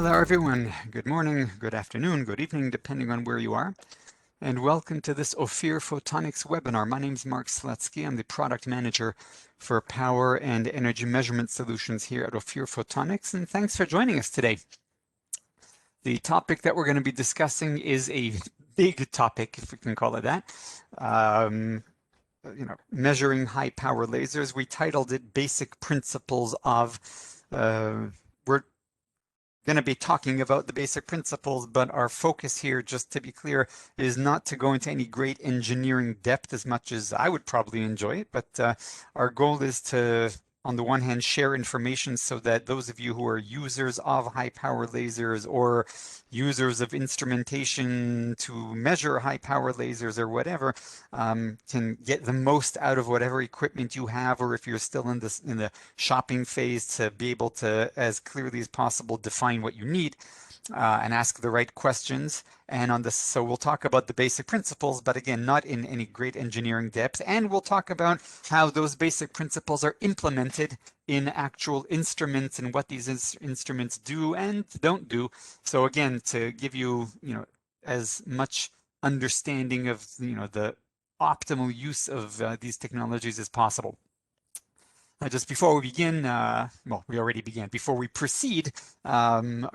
Hello everyone, good morning, good afternoon, good evening, depending on where you are, and welcome to this Ophir Photonics webinar. My name is Mark Slutzki. I'm the product manager for power and energy measurement solutions here at Ophir Photonics, and thanks for joining us today. The topic that we're going to be discussing is a big topic, if we can call it that. Measuring high power lasers. We titled it Basic Principles of we're going to be talking about the basic principles, but our focus here, just to be clear, is not to go into any great engineering depth as much as I would probably enjoy it, but our goal is to, on the one hand, share information so that those of you who are users of high power lasers or users of instrumentation to measure high power lasers or whatever can get the most out of whatever equipment you have, or if you're still in the shopping phase, to be able to, as clearly as possible, define what you need and ask the right questions. And on this, so we'll talk about the basic principles, but again, not in any great engineering depth. And we'll talk about how those basic principles are implemented in actual instruments and what these instruments do and don't do. So again, to give you, as much understanding of, the optimal use of these technologies as possible. Just before we begin, well, we already began. Before we proceed,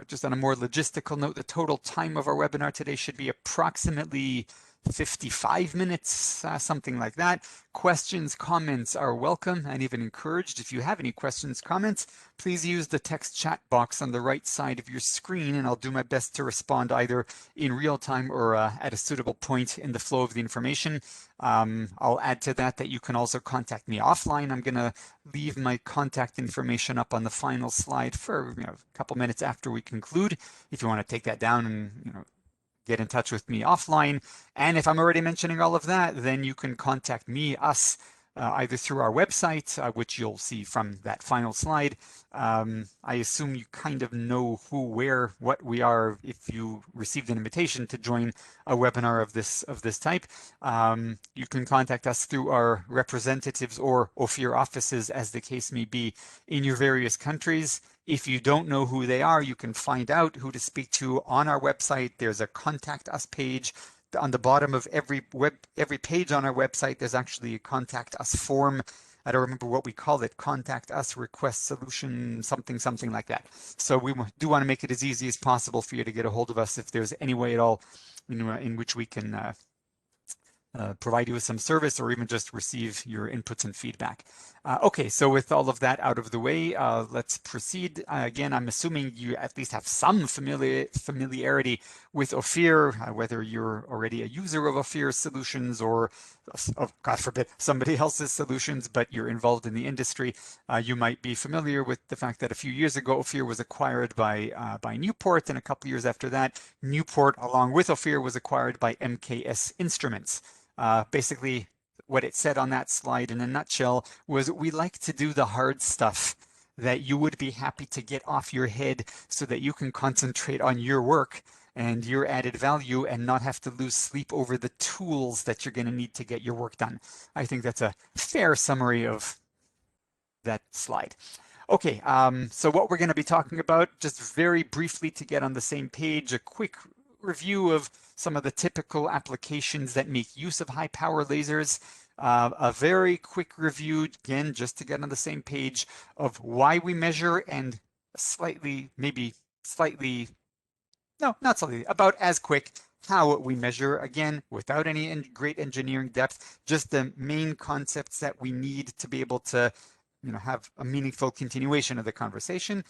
just on a more logistical note, the total time of our webinar today should be approximately 55 minutes, something like that. Questions, comments are welcome and even encouraged. If you have any questions, comments, please use the text chat box on the right side of your screen, and I'll do my best to respond either in real time or at a suitable point in the flow of the information. I'll add to that you can also contact me offline. I'm going to leave my contact information up on the final slide for a couple minutes after we conclude, if you want to take that down and get in touch with me offline. And if I'm already mentioning all of that, then you can contact me, us, either through our website, which you'll see from that final slide. I assume you kind of know who, where, what we are if you received an invitation to join a webinar of this type. You can contact us through our representatives or Ophir offices, as the case may be, in your various countries. If you don't know who they are, you can find out who to speak to on our website. There's a contact us page. On the bottom of every page on our website, there's actually a contact us form. I don't remember what we call it, contact us, request solution, something like that. So we do want to make it as easy as possible for you to get a hold of us if there's any way at all in which we can provide you with some service or even just receive your inputs and feedback. Okay, so with all of that out of the way, let's proceed. Again, I'm assuming you at least have some familiarity with Ophir, whether you're already a user of Ophir solutions or, God forbid, somebody else's solutions, but you're involved in the industry. You might be familiar with the fact that a few years ago, Ophir was acquired by Newport, and a couple years after that, Newport, along with Ophir, was acquired by MKS Instruments. Basically, what it said on that slide in a nutshell was, we like to do the hard stuff that you would be happy to get off your head so that you can concentrate on your work and your added value and not have to lose sleep over the tools that you're going to need to get your work done. I think that's a fair summary of that slide. Okay, so what we're going to be talking about, just very briefly to get on the same page, a quick review of some of the typical applications that make use of high power lasers. A very quick review, again, just to get on the same page, of why we measure, and about as quick, how we measure, again, without any great engineering depth, just the main concepts that we need to be able to have a meaningful continuation of the conversation.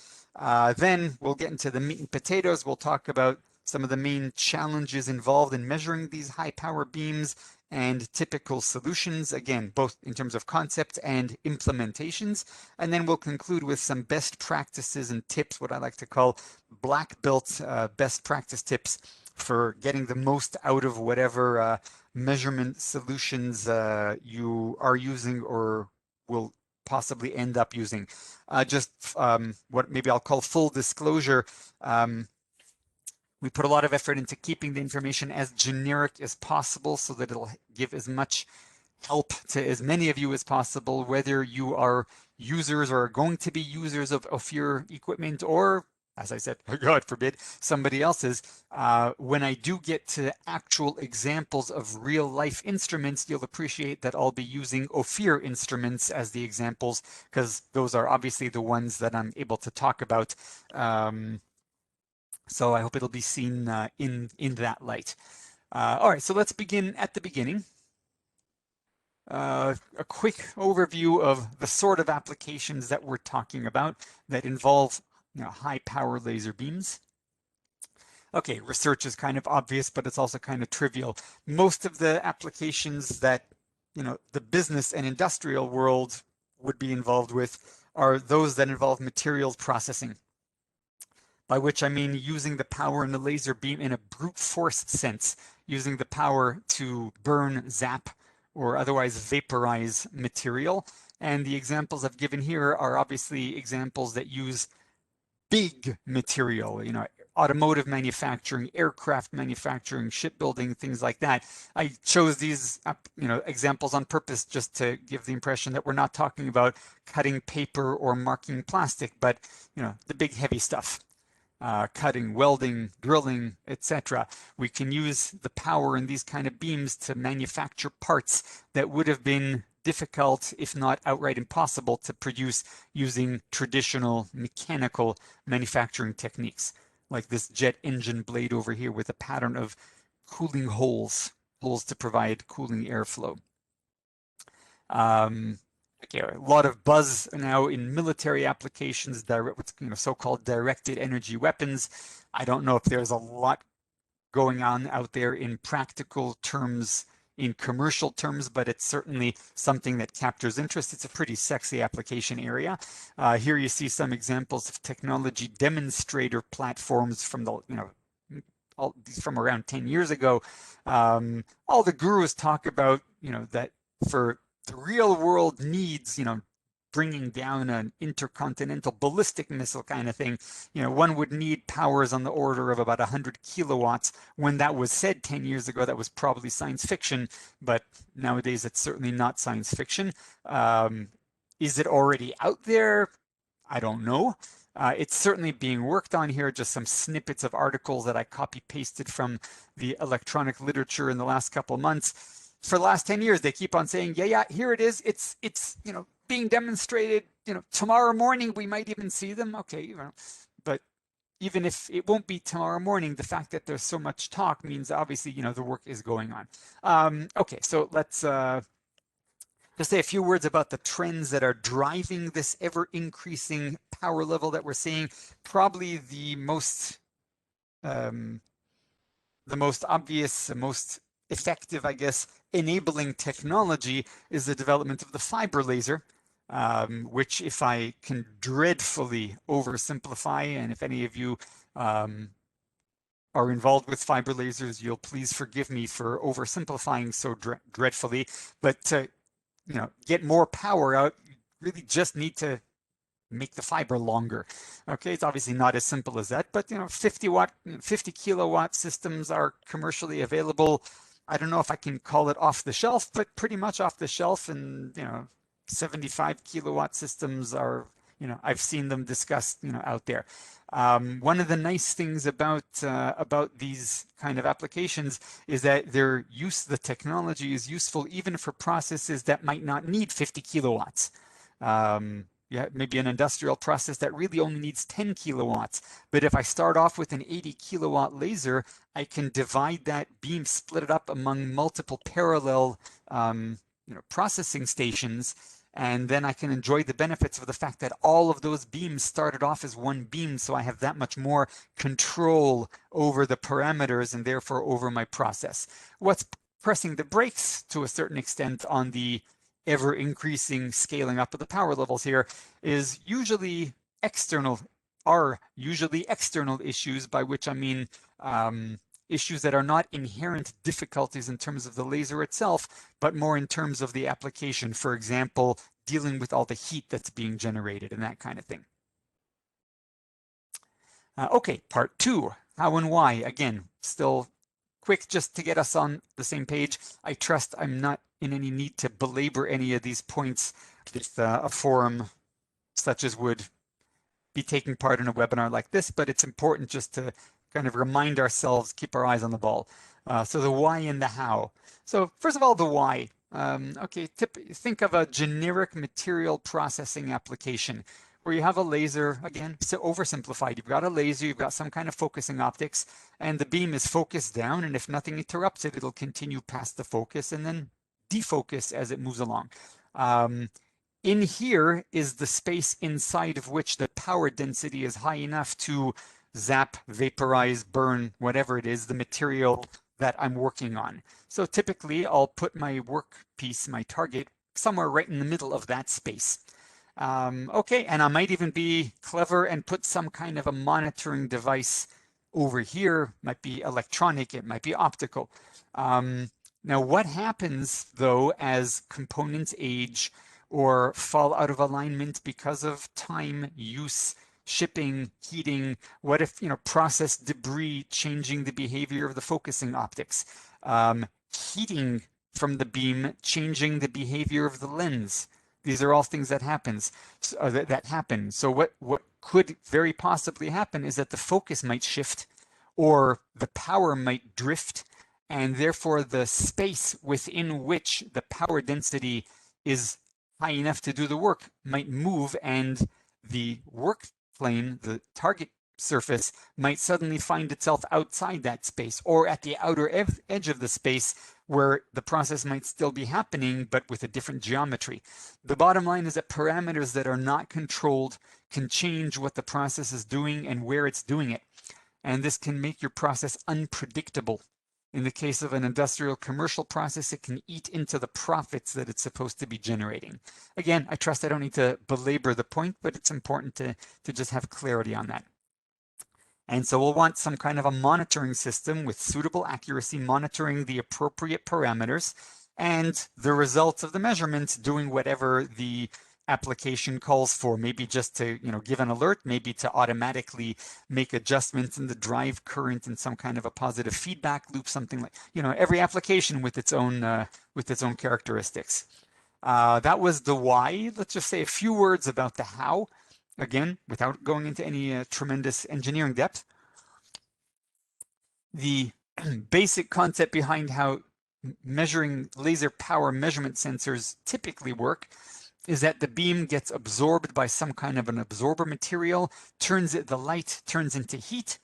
Then we'll get into the meat and potatoes. We'll talk about some of the main challenges involved in measuring these high power beams and typical solutions, again, both in terms of concept and implementations. And then we'll conclude with some best practices and tips, what I like to call black belt best practice tips for getting the most out of whatever measurement solutions you are using or will possibly end up using. What maybe I'll call full disclosure. We put a lot of effort into keeping the information as generic as possible so that it'll give as much help to as many of you as possible, whether you are users or are going to be users of Ophir equipment, or as I said, God forbid, somebody else's. When I do get to actual examples of real life instruments, you'll appreciate that I'll be using Ophir instruments as the examples, because those are obviously the ones that I'm able to talk about. So I hope it'll be seen in that light. All right, so let's begin at the beginning. A quick overview of the sort of applications that we're talking about that involve high power laser beams. Okay, research is kind of obvious, but it's also kind of trivial. Most of the applications that the business and industrial world would be involved with are those that involve materials processing, by which I mean using the power in the laser beam in a brute force sense, using the power to burn, zap, or otherwise vaporize material. And the examples I've given here are obviously examples that use big material, automotive manufacturing, aircraft manufacturing, shipbuilding, things like that. I chose these, examples on purpose just to give the impression that we're not talking about cutting paper or marking plastic, but, the big heavy stuff. Cutting, welding, drilling, etc. We can use the power in these kind of beams to manufacture parts that would have been difficult, if not outright impossible, to produce using traditional mechanical manufacturing techniques, like this jet engine blade over here with a pattern of cooling holes to provide cooling airflow. Okay, a lot of buzz now in military applications, so-called directed energy weapons. I don't know if there's a lot going on out there in practical terms, in commercial terms, but it's certainly something that captures interest. It's a pretty sexy application area. Here you see some examples of technology demonstrator platforms from from around 10 years ago. All the gurus talk about, that for the real world needs, bringing down an intercontinental ballistic missile kind of thing, one would need powers on the order of about 100 kilowatts. When that was said 10 years ago, that was probably science fiction, but nowadays it's certainly not science fiction. Is it already out there? I don't know. It's certainly being worked on here, just some snippets of articles that I copy pasted from the electronic literature in the last couple of months. For the last 10 years, they keep on saying, yeah, here it is. It's being demonstrated, tomorrow morning, we might even see them. Okay, but even if it won't be tomorrow morning, the fact that there's so much talk means obviously, the work is going on. Okay, so let's just say a few words about the trends that are driving this ever increasing power level that we're seeing. Probably the most obvious, the most effective, I guess, enabling technology is the development of the fiber laser, which, if I can dreadfully oversimplify, and if any of you are involved with fiber lasers, you'll please forgive me for oversimplifying so dreadfully, but to get more power out, you really just need to make the fiber longer. Okay, it's obviously not as simple as that, but 50 kilowatt systems are commercially available. I don't know if I can call it off the shelf, but pretty much off the shelf. And 75 kilowatt systems are, I've seen them discussed, out there. One of the nice things about these kind of applications is that the technology is useful even for processes that might not need 50 kilowatts. Yeah, maybe an industrial process that really only needs 10 kilowatts. But if I start off with an 80 kilowatt laser, I can divide that beam, split it up among multiple parallel processing stations, and then I can enjoy the benefits of the fact that all of those beams started off as one beam, so I have that much more control over the parameters and therefore over my process. What's pressing the brakes to a certain extent on the ever increasing scaling up of the power levels here is usually external issues, by which I mean issues that are not inherent difficulties in terms of the laser itself, but more in terms of the application. For example, dealing with all the heat that's being generated and that kind of thing. Okay, part 2, how and why. Again, still quick just to get us on the same page. I trust I'm not in any need to belabor any of these points with a forum such as would be taking part in a webinar like this, but it's important just to kind of remind ourselves, keep our eyes on the ball. So the why and the how. So first of all, the why. Okay, think of a generic material processing application where you have a laser, again, so oversimplified. You've got a laser, you've got some kind of focusing optics, and the beam is focused down, and if nothing interrupts it, it'll continue past the focus and then defocus as it moves along. In here is the space inside of which the power density is high enough to zap, vaporize, burn, whatever it is, the material that I'm working on. So typically I'll put my workpiece, my target, somewhere right in the middle of that space. Okay, and I might even be clever and put some kind of a monitoring device over here. Might be electronic, it might be optical. Now what happens though as components age or fall out of alignment because of time, use, shipping, heating? What if, process debris changing the behavior of the focusing optics? Heating from the beam changing the behavior of the lens. These are all things that happen. So what could very possibly happen is that the focus might shift or the power might drift, and therefore the space within which the power density is high enough to do the work might move, and the work plane, the target surface, might suddenly find itself outside that space or at the outer edge of the space where the process might still be happening, but with a different geometry. The bottom line is that parameters that are not controlled can change what the process is doing and where it's doing it. And this can make your process unpredictable. In the case of an industrial commercial process, it can eat into the profits that it's supposed to be generating. Again, I trust I don't need to belabor the point, but it's important to just have clarity on that. And so we'll want some kind of a monitoring system with suitable accuracy, monitoring the appropriate parameters and the results of the measurements, doing whatever the application calls for, maybe just to give an alert, maybe to automatically make adjustments in the drive current in some kind of a positive feedback loop, something like every application with its own characteristics. That was the why. Let's just say a few words about the how, again, without going into any tremendous engineering depth. The basic concept behind how measuring laser power measurement sensors typically work is that the beam gets absorbed by some kind of an absorber material, the light turns into heat,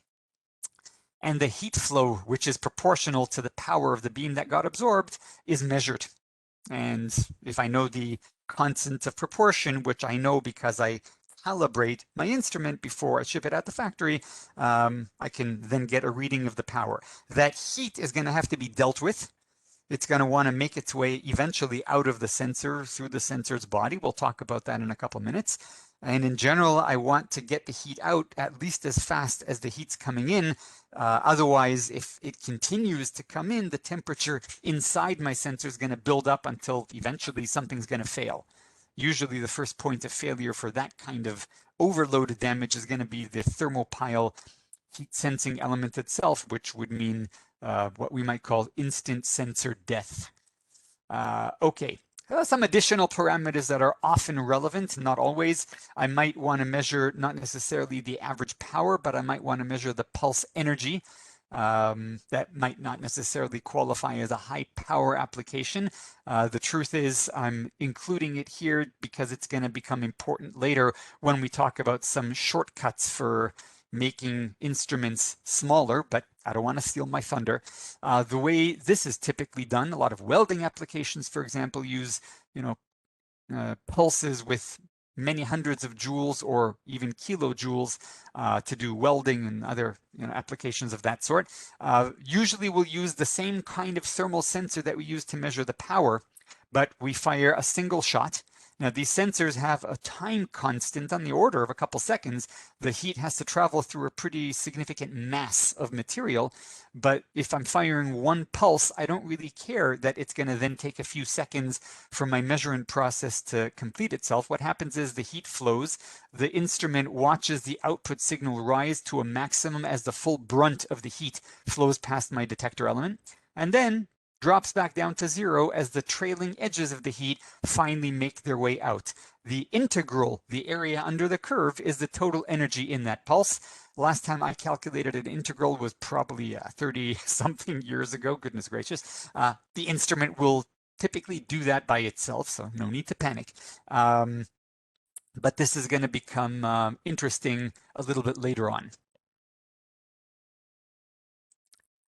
and the heat flow, which is proportional to the power of the beam that got absorbed, is measured. And if I know the constant of proportion, which I know because I calibrate my instrument before I ship it at the factory, I can then get a reading of the power. That heat is going to have to be dealt with. It's going to want to make its way eventually out of the sensor through the sensor's body. We'll talk about that in a couple minutes. And in general, I want to get the heat out at least as fast as the heat's coming in. Otherwise, if it continues to come in, the temperature inside my sensor is going to build up until eventually something's going to fail. Usually the first point of failure for that kind of overloaded damage is going to be the thermopile heat sensing element itself, which would mean what we might call instant sensor death. Okay, some additional parameters that are often relevant, not always. I might want to measure not necessarily the average power, but I might want to measure the pulse energy. That might not necessarily qualify as a high power application. The truth is I'm including it here because it's going to become important later when we talk about some shortcuts for making instruments smaller, but I don't want to steal my thunder. The way this is typically done, a lot of welding applications, for example, use pulses with many hundreds of joules or even kilojoules to do welding and other applications of that sort. Usually we'll use the same kind of thermal sensor that we use to measure the power, but we fire a single shot. Now, these sensors have a time constant on the order of a couple seconds. The heat has to travel through a pretty significant mass of material. But if I'm firing one pulse, I don't really care that it's going to then take a few seconds for my measurement process to complete itself. What happens is the heat flows. The instrument watches the output signal rise to a maximum as the full brunt of the heat flows past my detector element. And then drops back down to 0 as the trailing edges of the heat finally make their way out. The integral, the area under the curve, is the total energy in that pulse. Last time I calculated an integral was probably 30-something years ago, goodness gracious. The instrument will typically do that by itself, so no need to panic. But this is going to become interesting a little bit later on.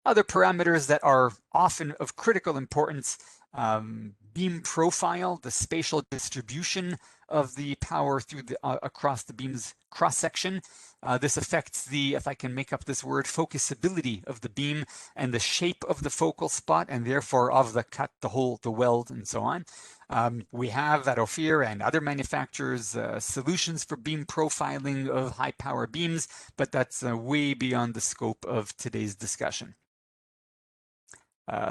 Other parameters that are often of critical importance, beam profile, the spatial distribution of the power through the across the beam's cross-section. This affects the, if I can make up this word, focusability of the beam and the shape of the focal spot, and therefore of the cut, the hole, the weld, and so on. We have at Ophir and other manufacturers solutions for beam profiling of high power beams, but that's way beyond the scope of today's discussion.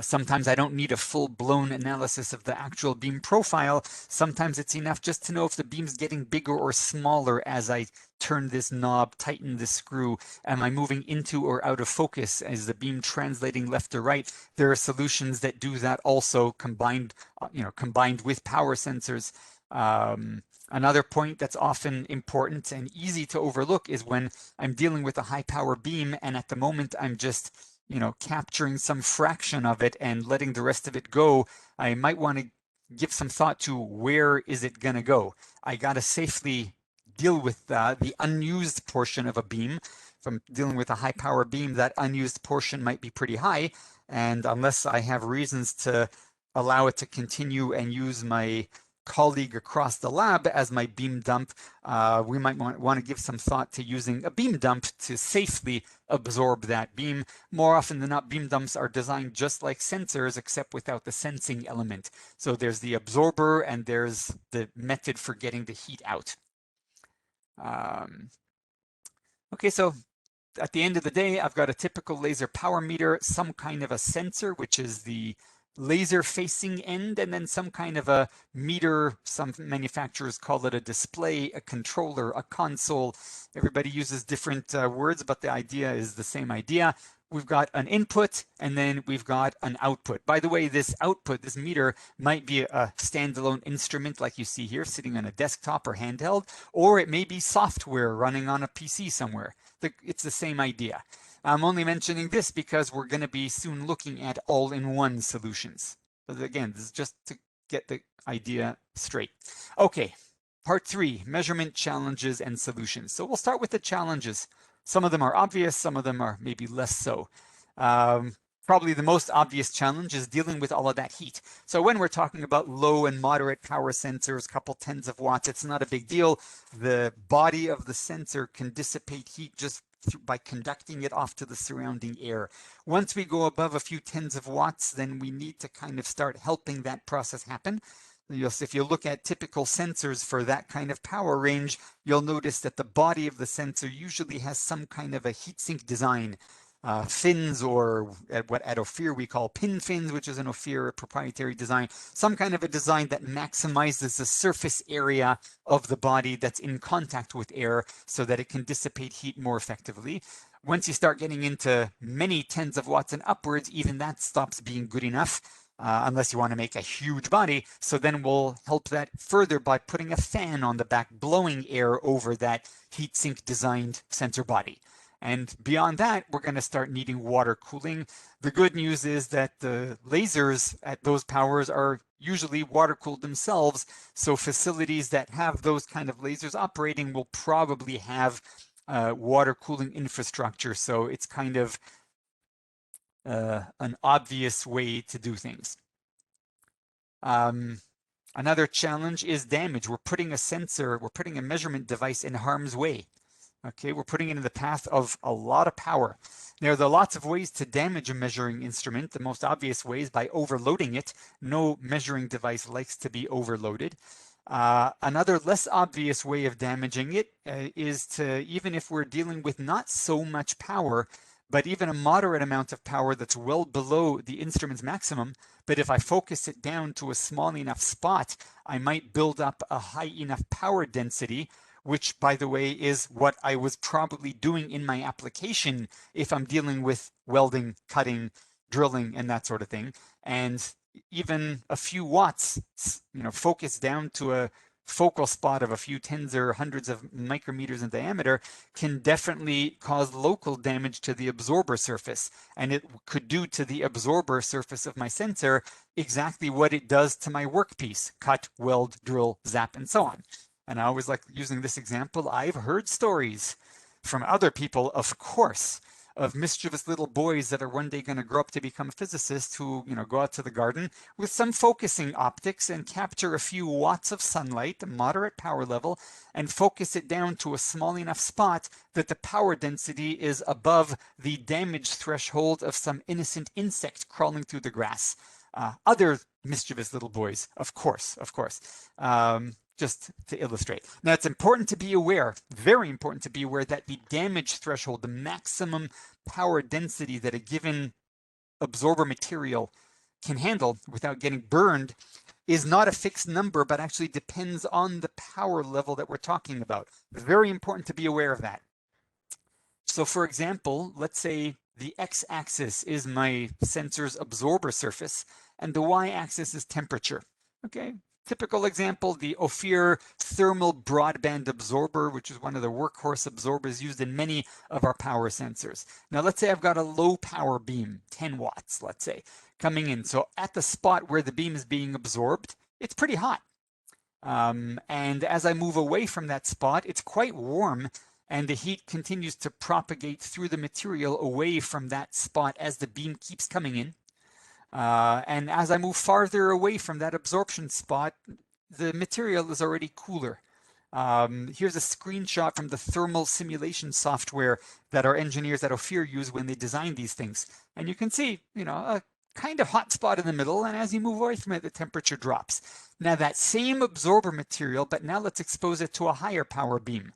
Sometimes I don't need a full-blown analysis of the actual beam profile. Sometimes it's enough just to know if the beam's getting bigger or smaller as I turn this knob, tighten this screw. Am I moving into or out of focus? Is the beam translating left or right? There are solutions that do that also combined, combined with power sensors. Another point that's often important and easy to overlook is when I'm dealing with a high power beam and at the moment I'm just capturing some fraction of it and letting the rest of it go. I might want to give some thought to where is it going to go. I got to safely deal with the unused portion of a beam. If I'm dealing with a high power beam, that unused portion might be pretty high. And unless I have reasons to allow it to continue and use my colleague across the lab as my beam dump, we might want to give some thought to using a beam dump to safely absorb that beam. More often than not, beam dumps are designed just like sensors, except without the sensing element. So there's the absorber and there's the method for getting the heat out. Okay, so at the end of the day, I've got a typical laser power meter, some kind of a sensor, which is the laser facing end, and then some kind of a meter. Some manufacturers call it a display, a controller, a console. Everybody uses different words, but the idea is the same idea. We've got an input and then we've got an output. By the way, this output, this meter, might be a standalone instrument like you see here, sitting on a desktop or handheld, or it may be software running on a PC somewhere. It's the same idea. I'm only mentioning this because we're going to be soon looking at all-in-one solutions. But again, this is just to get the idea straight. Okay, part 3, measurement challenges and solutions. So we'll start with the challenges. Some of them are obvious, some of them are maybe less so. Probably the most obvious challenge is dealing with all of that heat. So when we're talking about low and moderate power sensors, a couple tens of watts, it's not a big deal. The body of the sensor can dissipate heat just by conducting it off to the surrounding air. Once we go above a few tens of watts, then we need to kind of start helping that process happen. If you look at typical sensors for that kind of power range, you'll notice that the body of the sensor usually has some kind of a heatsink design. Fins, or what at Ophir we call pin fins, which is an Ophir proprietary design, some kind of a design that maximizes the surface area of the body that's in contact with air so that it can dissipate heat more effectively. Once you start getting into many tens of watts and upwards, even that stops being good enough. Unless you want to make a huge body. So then we'll help that further by putting a fan on the back, blowing air over that heatsink designed sensor body. And beyond that, we're going to start needing water cooling. The good news is that the lasers at those powers are usually water cooled themselves. So facilities that have those kind of lasers operating will probably have water cooling infrastructure. So it's kind of an obvious way to do things. Another challenge is damage. We're putting a measurement device in harm's way. Okay, we're putting it in the path of a lot of power. There are lots of ways to damage a measuring instrument. The most obvious way is by overloading it. No measuring device likes to be overloaded. Another less obvious way of damaging it is to, even if we're dealing with not so much power, but even a moderate amount of power that's well below the instrument's maximum, but if I focus it down to a small enough spot, I might build up a high enough power density, which, by the way, is what I was probably doing in my application if I'm dealing with welding, cutting, drilling and that sort of thing. And even a few watts, focused down to a focal spot of a few tens or hundreds of micrometers in diameter can definitely cause local damage to the absorber surface. And it could do to the absorber surface of my sensor exactly what it does to my workpiece: cut, weld, drill, zap, and so on. And I always like using this example. I've heard stories from other people, of course, of mischievous little boys that are one day going to grow up to become physicists who, go out to the garden with some focusing optics and capture a few watts of sunlight, a moderate power level, and focus it down to a small enough spot that the power density is above the damage threshold of some innocent insect crawling through the grass. Other mischievous little boys, of course. Just to illustrate. Now, it's important to be aware, very important to be aware, that the damage threshold, the maximum power density that a given absorber material can handle without getting burned, is not a fixed number, but actually depends on the power level that we're talking about. Very important to be aware of that. So for example, let's say the x-axis is my sensor's absorber surface, and the y-axis is temperature. Okay, typical example, the Ophir thermal broadband absorber, which is one of the workhorse absorbers used in many of our power sensors. Now let's say I've got a low power beam, 10 watts, let's say, coming in. So at the spot where the beam is being absorbed, it's pretty hot. And as I move away from that spot, it's quite warm, and the heat continues to propagate through the material away from that spot as the beam keeps coming in. And as I move farther away from that absorption spot, the material is already cooler. Here's a screenshot from the thermal simulation software that our engineers at Ophir use when they design these things. And you can see, a kind of hot spot in the middle, and as you move away from it, the temperature drops. Now that same absorber material, but now let's expose it to a higher power beam.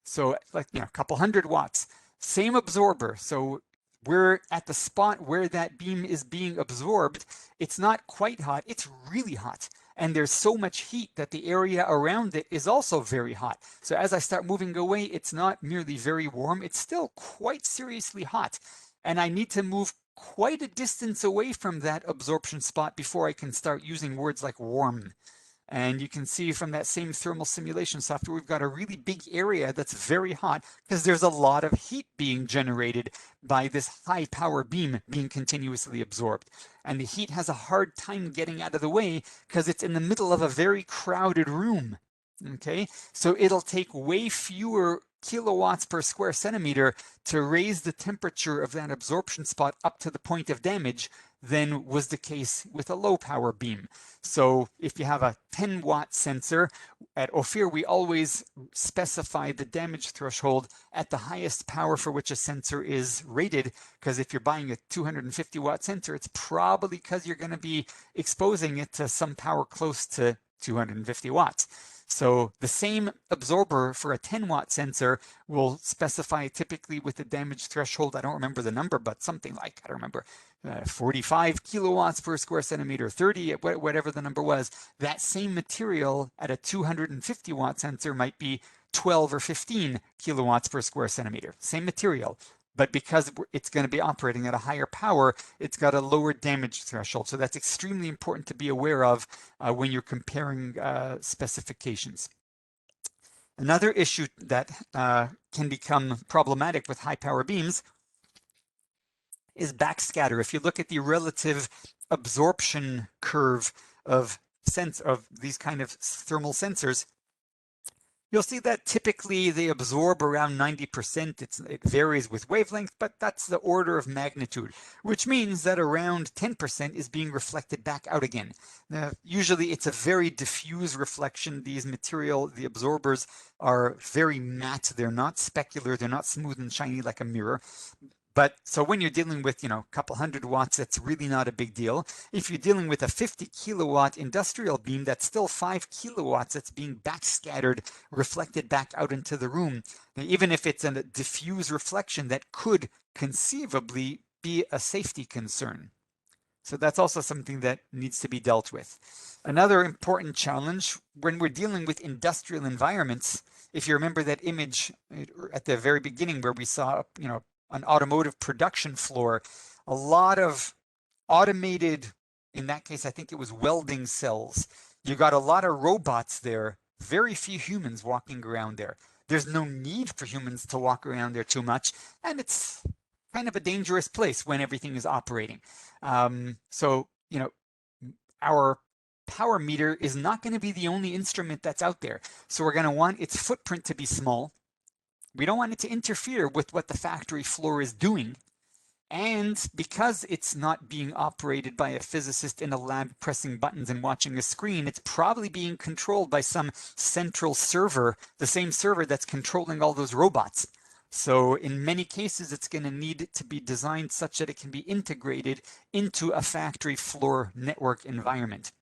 So like, a couple hundred watts, same absorber. So we're at the spot where that beam is being absorbed. It's not quite hot, it's really hot. And there's so much heat that the area around it is also very hot. So as I start moving away, it's not merely very warm, it's still quite seriously hot. And I need to move quite a distance away from that absorption spot before I can start using words like warm. And you can see from that same thermal simulation software, we've got a really big area that's very hot because there's a lot of heat being generated by this high power beam being continuously absorbed. And the heat has a hard time getting out of the way because it's in the middle of a very crowded room. Okay, so it'll take way fewer kilowatts per square centimeter to raise the temperature of that absorption spot up to the point of damage than was the case with a low power beam. So if you have a 10-watt sensor, at Ophir we always specify the damage threshold at the highest power for which a sensor is rated, because if you're buying a 250-watt sensor, it's probably because you're going to be exposing it to some power close to 250 watts. So the same absorber for a 10-watt sensor will specify typically with the damage threshold, I don't remember the number, but something like, I don't remember, 45 kilowatts per square centimeter, 30, whatever the number was. That same material at a 250-watt sensor might be 12 or 15 kilowatts per square centimeter. Same material. But because it's going to be operating at a higher power, it's got a lower damage threshold. So that's extremely important to be aware of when you're comparing specifications. Another issue that can become problematic with high power beams is backscatter. If you look at the relative absorption curve of these kind of thermal sensors, you'll see that typically they absorb around 90%. It varies with wavelength, but that's the order of magnitude, which means that around 10% is being reflected back out again. Now, usually it's a very diffuse reflection. The absorbers are very matte. They're not specular. They're not smooth and shiny like a mirror. But so when you're dealing with, a couple hundred watts, that's really not a big deal. If you're dealing with a 50 kilowatt industrial beam, that's still 5 kilowatts that's being backscattered, reflected back out into the room. Now, even if it's a diffuse reflection, that could conceivably be a safety concern. So that's also something that needs to be dealt with. Another important challenge when we're dealing with industrial environments, if you remember that image at the very beginning where we saw, an automotive production floor, a lot of automated, in that case, I think it was welding cells. You got a lot of robots there, very few humans walking around there. There's no need for humans to walk around there too much, and it's kind of a dangerous place when everything is operating. So, you know, our power meter is not going to be the only instrument that's out there. So we're going to want its footprint to be small. We don't want it to interfere with what the factory floor is doing. And because it's not being operated by a physicist in a lab pressing buttons and watching a screen, it's probably being controlled by some central server, the same server that's controlling all those robots. So in many cases, it's going to need to be designed such that it can be integrated into a factory floor network environment.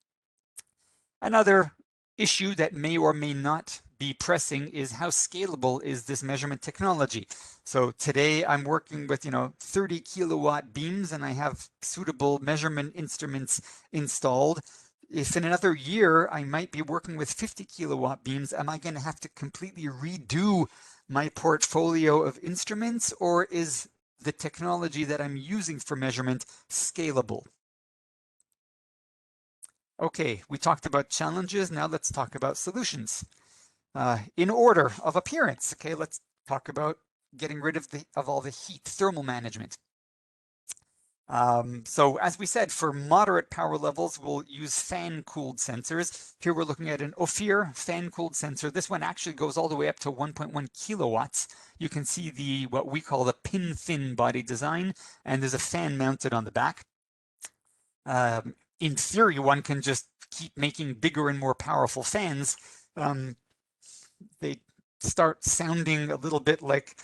Another issue that may or may not be pressing is how scalable is this measurement technology. So today I'm working with 30 kilowatt beams, and I have suitable measurement instruments installed. If in another year I might be working with 50 kilowatt beams, am I going to have to completely redo my portfolio of instruments, or is the technology that I'm using for measurement scalable? Okay, we talked about challenges. Now let's talk about solutions. In order of appearance, okay, let's talk about getting rid of all the heat, thermal management. So as we said, for moderate power levels, we'll use fan-cooled sensors. Here we're looking at an Ophir fan-cooled sensor. This one actually goes all the way up to 1.1 kilowatts. You can see what we call the pin-thin body design, and there's a fan mounted on the back. In theory, one can just keep making bigger and more powerful fans. They start sounding a little bit like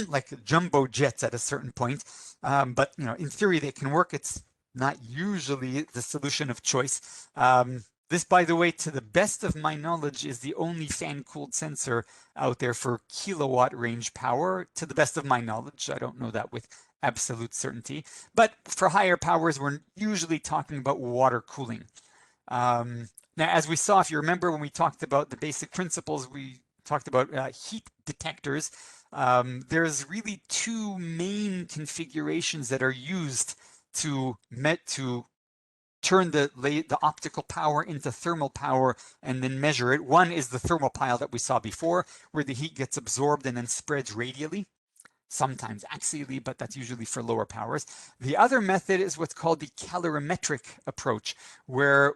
like jumbo jets at a certain point. But in theory, they can work. It's not usually the solution of choice. This, by the way, to the best of my knowledge, is the only fan-cooled sensor out there for kilowatt range power. To the best of my knowledge, I don't know that with absolute certainty. But for higher powers, we're usually talking about water cooling. Now, as we saw, if you remember when we talked about the basic principles, we talked about heat detectors. There's really two main configurations that are used to turn the optical power into thermal power and then measure it. One is the thermopile that we saw before, where the heat gets absorbed and then spreads radially, sometimes axially, but that's usually for lower powers. The other method is what's called the calorimetric approach, where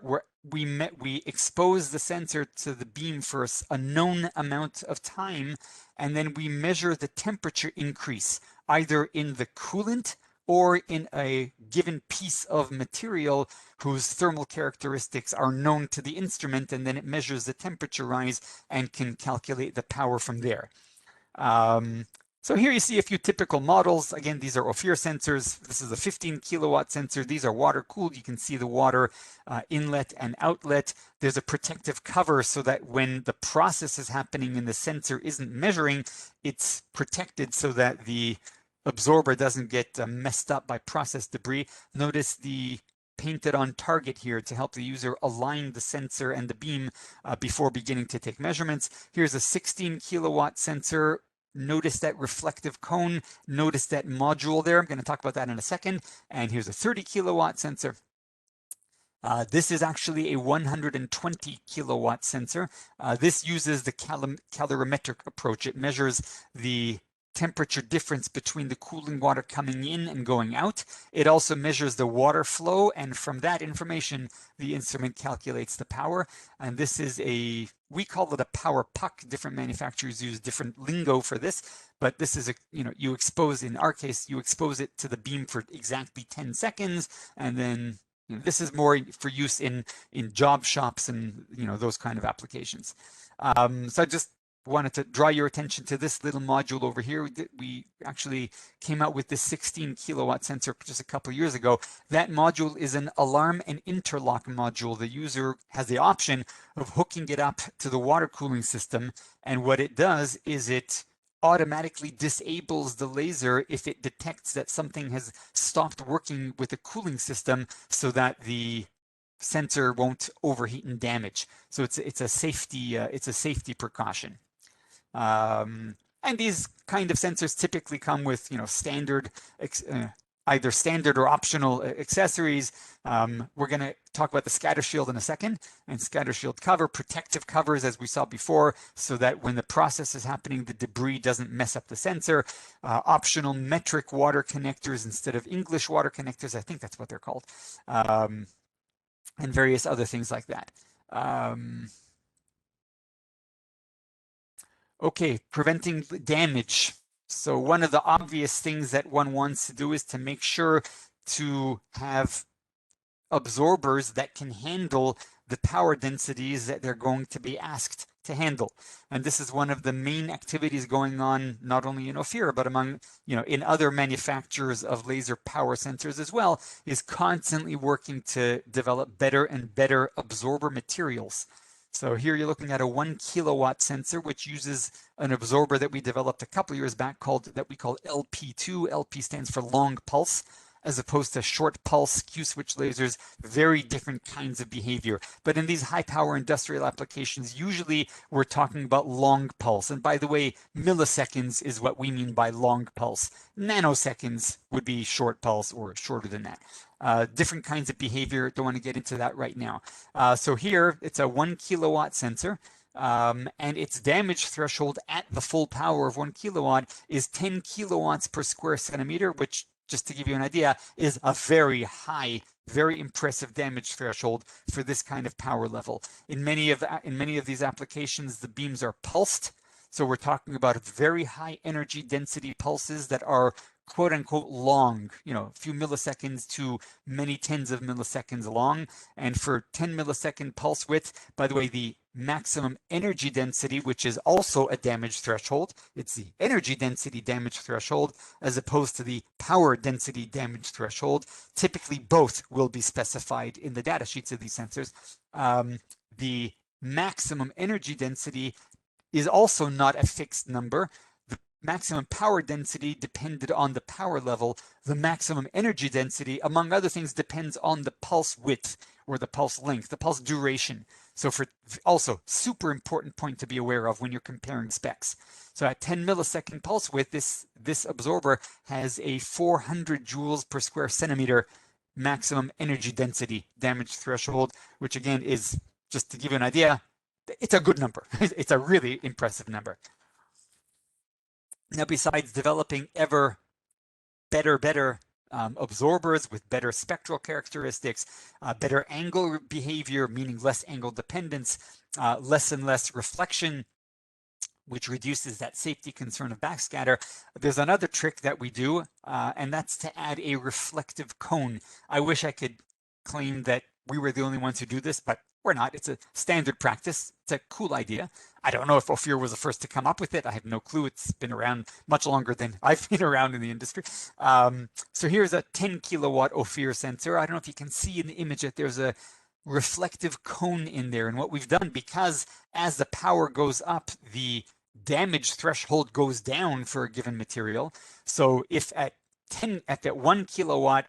we expose the sensor to the beam for a known amount of time, and then we measure the temperature increase, either in the coolant or in a given piece of material whose thermal characteristics are known to the instrument, and then it measures the temperature rise and can calculate the power from there. So here you see a few typical models. Again, these are Ophir sensors. This is a 15 kilowatt sensor. These are water cooled. You can see the water inlet and outlet. There's a protective cover so that when the process is happening and the sensor isn't measuring, it's protected so that the absorber doesn't get messed up by process debris. Notice the painted on target here to help the user align the sensor and the beam before beginning to take measurements. Here's a 16 kilowatt sensor. Notice that reflective cone. Notice that module there. I'm going to talk about that in a second. And here's a 30 kilowatt sensor. This is actually a 120 kilowatt sensor. This uses the calorimetric approach. It measures the temperature difference between the cooling water coming in and going out. It also measures the water flow, and from that information, the instrument calculates the power. And this is we call it a power puck. Different manufacturers use different lingo for this, but this is in our case, you expose it to the beam for exactly 10 seconds, and then this is more for use in job shops and those kind of applications. So I just wanted to draw your attention to this little module over here. We actually came out with this 16 kilowatt sensor just a couple of years ago. That module is an alarm and interlock module. The user has the option of hooking it up to the water cooling system, and what it does is it automatically disables the laser if it detects that something has stopped working with the cooling system, so that the sensor won't overheat and damage. So it's a safety precaution. And these kind of sensors typically come with standard either standard or optional accessories. We're going to talk about the scatter shield in a second, and scatter shield cover, protective covers as we saw before, so that when the process is happening, the debris doesn't mess up the sensor. Optional metric water connectors instead of English water connectors, I think that's what they're called, and various other things like that. Okay, preventing damage. So one of the obvious things that one wants to do is to make sure to have absorbers that can handle the power densities that they're going to be asked to handle. And this is one of the main activities going on, not only in Ophir, but among, in other manufacturers of laser power sensors as well, is constantly working to develop better and better absorber materials. So here you're looking at a 1 kilowatt sensor, which uses an absorber that we developed a couple years back that we call LP2. LP stands for long pulse, as opposed to short pulse Q-switch lasers, very different kinds of behavior. But in these high power industrial applications, usually we're talking about long pulse. And by the way, milliseconds is what we mean by long pulse. Nanoseconds would be short pulse or shorter than that. Different kinds of behavior, don't want to get into that right now. So here, it's a 1 kilowatt sensor. And its damage threshold at the full power of 1 kilowatt is 10 kilowatts per square centimeter, which, just to give you an idea, is a very high, very impressive damage threshold for this kind of power level. In many of these applications, the beams are pulsed. So we're talking about very high energy density pulses that are quote unquote long, a few milliseconds to many tens of milliseconds long. And for 10 millisecond pulse width, by the way, the maximum energy density, which is also a damage threshold, it's the energy density damage threshold as opposed to the power density damage threshold. Typically, both will be specified in the data sheets of these sensors. The maximum energy density is also not a fixed number. The maximum power density depended on the power level. The maximum energy density, among other things, depends on the pulse width or the pulse length, the pulse duration. So for also super important point to be aware of when you're comparing specs. So at 10 millisecond pulse width, this absorber has a 400 joules per square centimeter maximum energy density damage threshold, which again is, just to give you an idea, it's a good number. It's a really impressive number. Now, besides developing ever better absorbers with better spectral characteristics, better angle behavior, meaning less angle dependence, less and less reflection, which reduces that safety concern of backscatter. There's another trick that we do, and that's to add a reflective cone. I wish I could claim that we were the only ones who do this, but we're not. It's a standard practice. It's a cool idea. I don't know if Ophir was the first to come up with it. I have no clue. It's been around much longer than I've been around in the industry. So here's a 10 kilowatt Ophir sensor. I don't know if you can see in the image that there's a reflective cone in there. And what we've done, because as the power goes up, the damage threshold goes down for a given material. So if at that 1 kilowatt,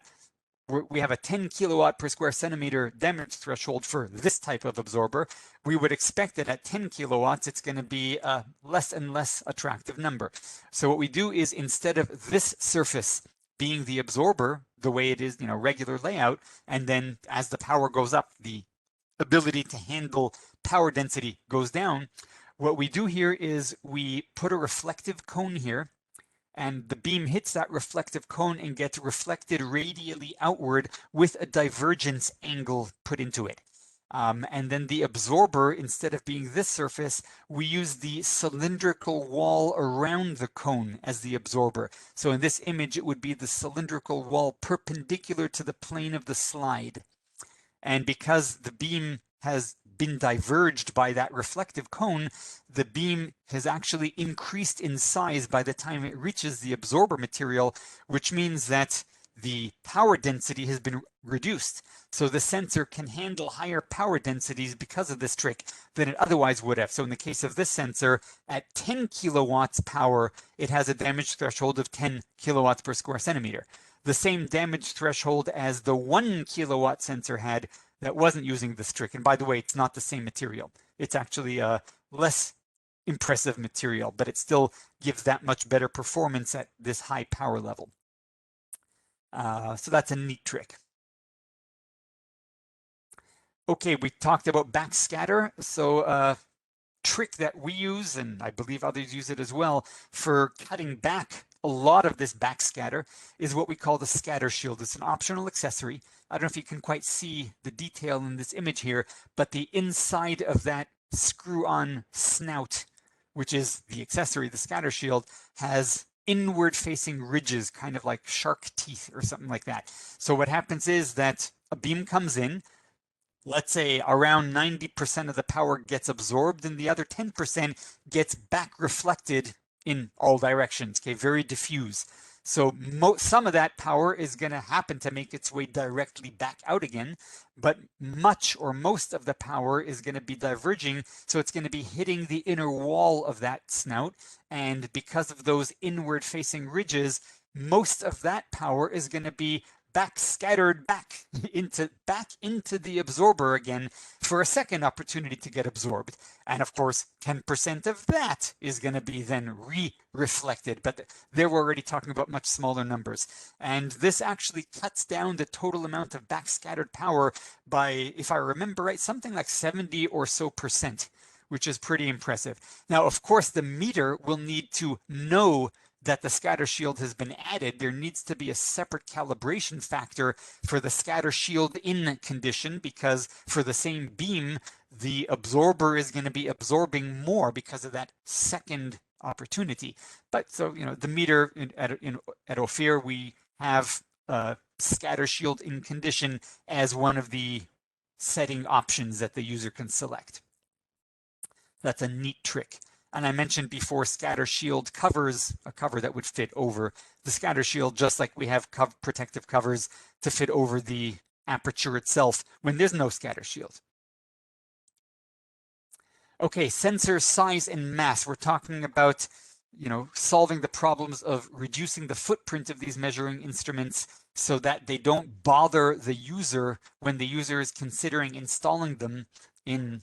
we have a 10 kilowatt per square centimeter damage threshold for this type of absorber, we would expect that at 10 kilowatts, it's going to be a less and less attractive number. So what we do is, instead of this surface being the absorber, the way it is, regular layout, and then as the power goes up, the ability to handle power density goes down, what we do here is we put a reflective cone here, and the beam hits that reflective cone and gets reflected radially outward with a divergence angle put into it. And then the absorber, instead of being this surface, we use the cylindrical wall around the cone as the absorber. So in this image, it would be the cylindrical wall perpendicular to the plane of the slide. And because the beam has been diverged by that reflective cone, the beam has actually increased in size by the time it reaches the absorber material, which means that the power density has been reduced. So the sensor can handle higher power densities because of this trick than it otherwise would have. So in the case of this sensor, at 10 kilowatts power, it has a damage threshold of 10 kilowatts per square centimeter. The same damage threshold as the 1 kilowatt sensor had that wasn't using this trick. And by the way, it's not the same material. It's actually a less impressive material, but it still gives that much better performance at this high power level. So that's a neat trick. Okay, we talked about backscatter. So trick that we use, and I believe others use it as well, for cutting back a lot of this backscatter is what we call the scatter shield. It's an optional accessory. I don't know if you can quite see the detail in this image here, but the inside of that screw-on snout, which is the accessory, the scatter shield, has inward-facing ridges, kind of like shark teeth or something like that. So what happens is that a beam comes in, let's say around 90% of the power gets absorbed and the other 10% gets back reflected in all directions, okay, very diffuse. So some of that power is going to happen to make its way directly back out again, but much or most of the power is going to be diverging, so it's going to be hitting the inner wall of that snout, and because of those inward-facing ridges, most of that power is going to be backscattered back into the absorber again for a second opportunity to get absorbed. And of course, 10% of that is going to be then reflected, but there we're already talking about much smaller numbers. And this actually cuts down the total amount of backscattered power by, if I remember right, something like 70 or so percent, which is pretty impressive. Now, of course, the meter will need to know that the scatter shield has been added. There needs to be a separate calibration factor for the scatter shield in condition, because for the same beam, the absorber is going to be absorbing more because of that second opportunity. But so, you know, the meter at Ophir, we have scatter shield in condition as one of the setting options that the user can select. That's a neat trick. And I mentioned before, scatter shield covers a cover that would fit over the scatter shield, just like we have protective covers to fit over the aperture itself when there's no scatter shield. Okay, sensor size and mass. We're talking about, you know, solving the problems of reducing the footprint of these measuring instruments so that they don't bother the user when the user is considering installing them in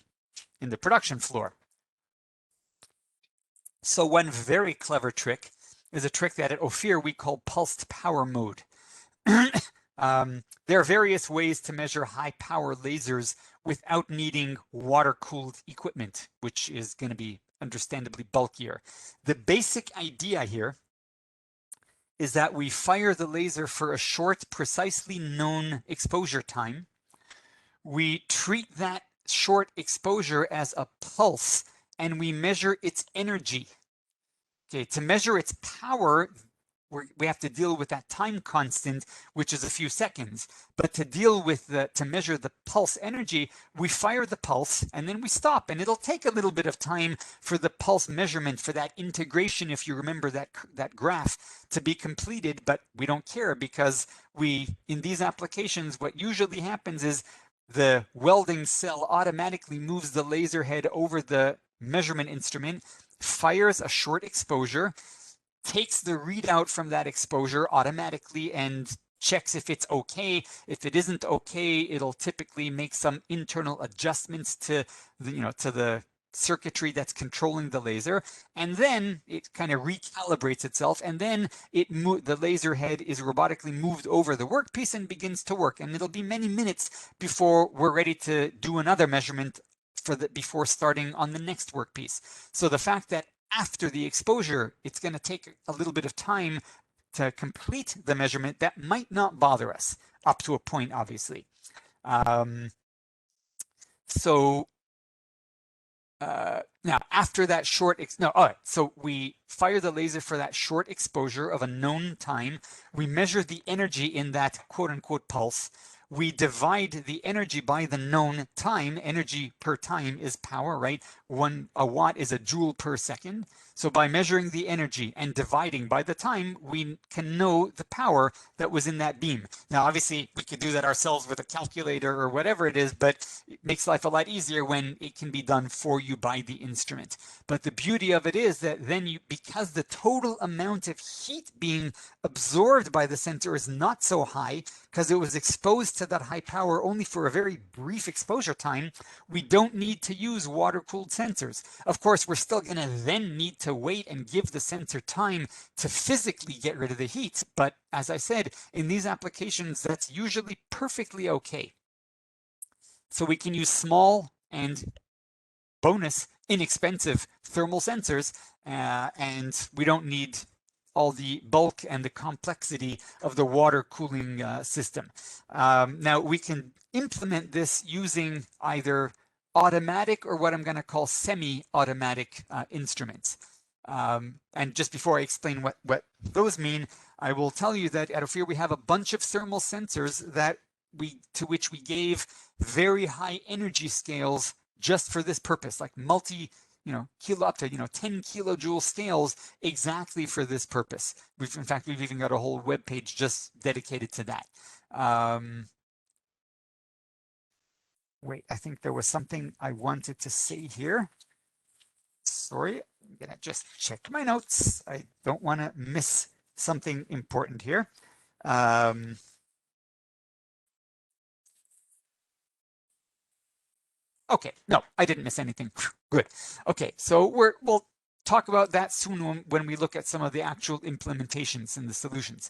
the production floor. So one very clever trick is a trick that at Ophir we call pulsed power mode. There are various ways to measure high power lasers without needing water-cooled equipment, which is going to be understandably bulkier. The basic idea here is that we fire the laser for a short, precisely known exposure time. We treat that short exposure as a pulse, and we measure its energy. Okay, to measure its power, we have to deal with that time constant, which is a few seconds. But to measure the pulse energy, we fire the pulse and then we stop, and it'll take a little bit of time for the pulse measurement, for that integration, if you remember that graph, to be completed. But we don't care, because in these applications, what usually happens is the welding cell automatically moves the laser head over the measurement instrument, fires a short exposure, takes the readout from that exposure automatically and checks if it's okay. If it isn't okay, it'll typically make some internal adjustments to the circuitry that's controlling the laser, and then it kind of recalibrates itself, and then the laser head is robotically moved over the workpiece and begins to work. And it'll be many minutes before we're ready to do another measurement before starting on the next workpiece. So the fact that after the exposure, it's going to take a little bit of time to complete the measurement, that might not bother us up to a point, obviously. Now, after that all right, so we fire the laser for that short exposure of a known time. We measure the energy in that quote-unquote pulse. We divide the energy by the known time. Energy per time is power, right? A watt is a joule per second. So by measuring the energy and dividing by the time, we can know the power that was in that beam. Now, obviously, we could do that ourselves with a calculator or whatever it is, but it makes life a lot easier when it can be done for you by the instrument. But the beauty of it is that then because the total amount of heat being absorbed by the sensor is not so high, because it was exposed to that high power only for a very brief exposure time, we don't need to use water-cooled sensors. Of course, we're still going to then need to wait and give the sensor time to physically get rid of the heat. But as I said, in these applications, that's usually perfectly okay. So we can use small and bonus inexpensive thermal sensors, and we don't need all the bulk and the complexity of the water cooling system. Now we can implement this using either automatic or what I'm going to call semi-automatic instruments. And just before I explain what those mean, I will tell you that at Oririel we have a bunch of thermal sensors that to which we gave very high energy scales just for this purpose, like kilo up to 10 kilojoule scales exactly for this purpose. In fact, we've even got a whole web page just dedicated to that. Wait, I think there was something I wanted to say here. Sorry, I'm gonna just check my notes. I don't want to miss something important here. Okay, no, I didn't miss anything. Good. Okay, so we'll talk about that soon when we look at some of the actual implementations and the solutions.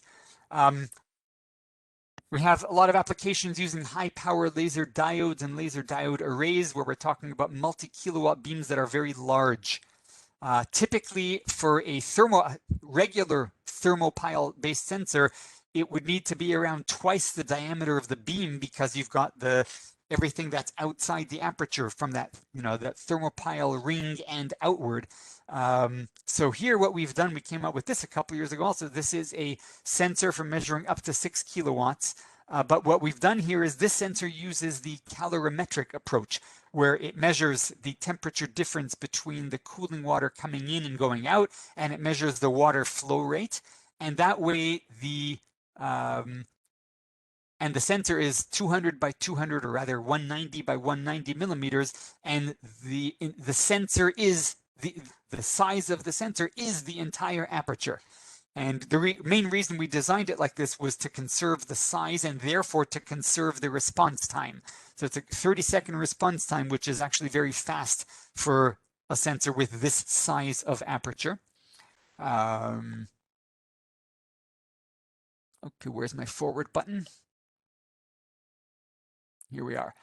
We have a lot of applications using high power laser diodes and laser diode arrays where we're talking about multi-kilowatt beams that are very large. Typically for a regular thermopile based sensor, it would need to be around twice the diameter of the beam because you've got everything that's outside the aperture from that thermopile ring and outward. So here what we've done, we came up with this a couple years ago also. This is a sensor for measuring up to 6 kilowatts. But what we've done here is this sensor uses the calorimetric approach, where it measures the temperature difference between the cooling water coming in and going out, and it measures the water flow rate. And that way and the sensor is 200 by 200, or rather 190 by 190 millimeters, and the sensor is the size of the sensor is the entire aperture. And the main reason we designed it like this was to conserve the size and therefore to conserve the response time. So it's a 30-second response time, which is actually very fast for a sensor with this size of aperture. Okay, where's my forward button? Here we are.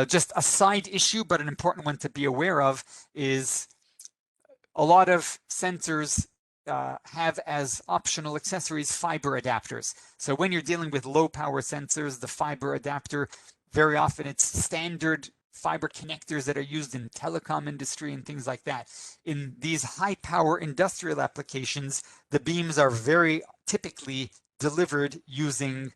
Just a side issue, but an important one to be aware of, is a lot of sensors have as optional accessories fiber adapters. So when you're dealing with low power sensors, the fiber adapter, very often it's standard fiber connectors that are used in telecom industry and things like that. In these high power industrial applications, the beams are very typically delivered using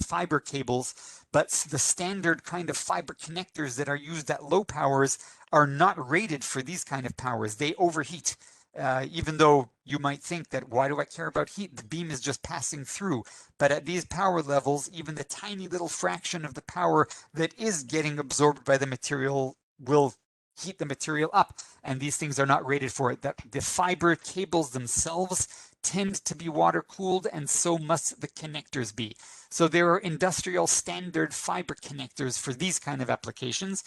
fiber cables, but the standard kind of fiber connectors that are used at low powers are not rated for these kind of powers. They overheat. Even though you might think that, why do I care about heat? The beam is just passing through. But at these power levels, even the tiny little fraction of the power that is getting absorbed by the material will heat the material up. And these things are not rated for it. The fiber cables themselves tend to be water cooled, and so must the connectors be. So there are industrial standard fiber connectors for these kind of applications.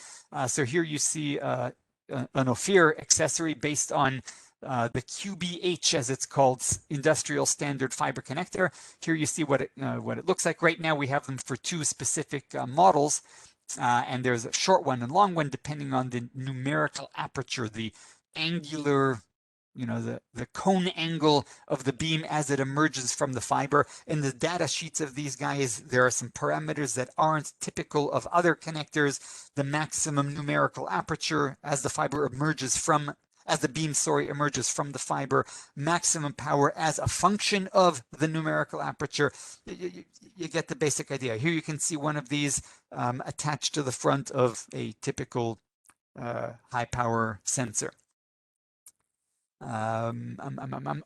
So here you see an Oririel accessory based on the QBH, as it's called, industrial standard fiber connector. Here you see what it looks like. Right now we have them for two specific models, and there's a short one and long one depending on the numerical aperture, the angular, the cone angle of the beam as it emerges from the fiber. In the data sheets of these guys, there are some parameters that aren't typical of other connectors. The maximum numerical aperture as the fiber emerges from as the beam, emerges from the fiber, maximum power as a function of the numerical aperture. You get the basic idea. Here you can see one of these attached to the front of a typical high power sensor.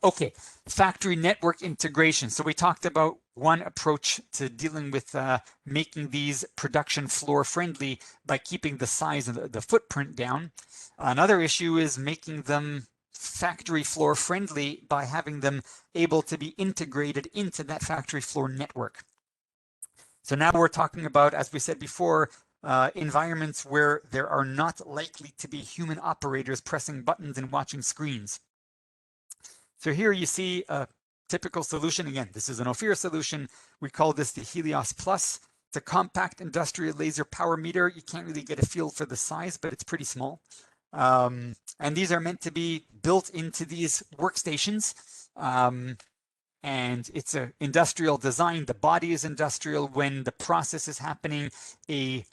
Okay, factory network integration. So we talked about one approach to dealing with making these production floor friendly by keeping the size of the footprint down. Another issue is making them factory floor friendly by having them able to be integrated into that factory floor network. So now we're talking about, as we said before, environments where there are not likely to be human operators pressing buttons and watching screens. So here you see a typical solution. Again, this is an Ophir solution. We call this the Helios Plus. It's a compact industrial laser power meter. You can't really get a feel for the size, but it's pretty small. And these are meant to be built into these workstations. And it's an industrial design. The body is industrial. When the process is happening, a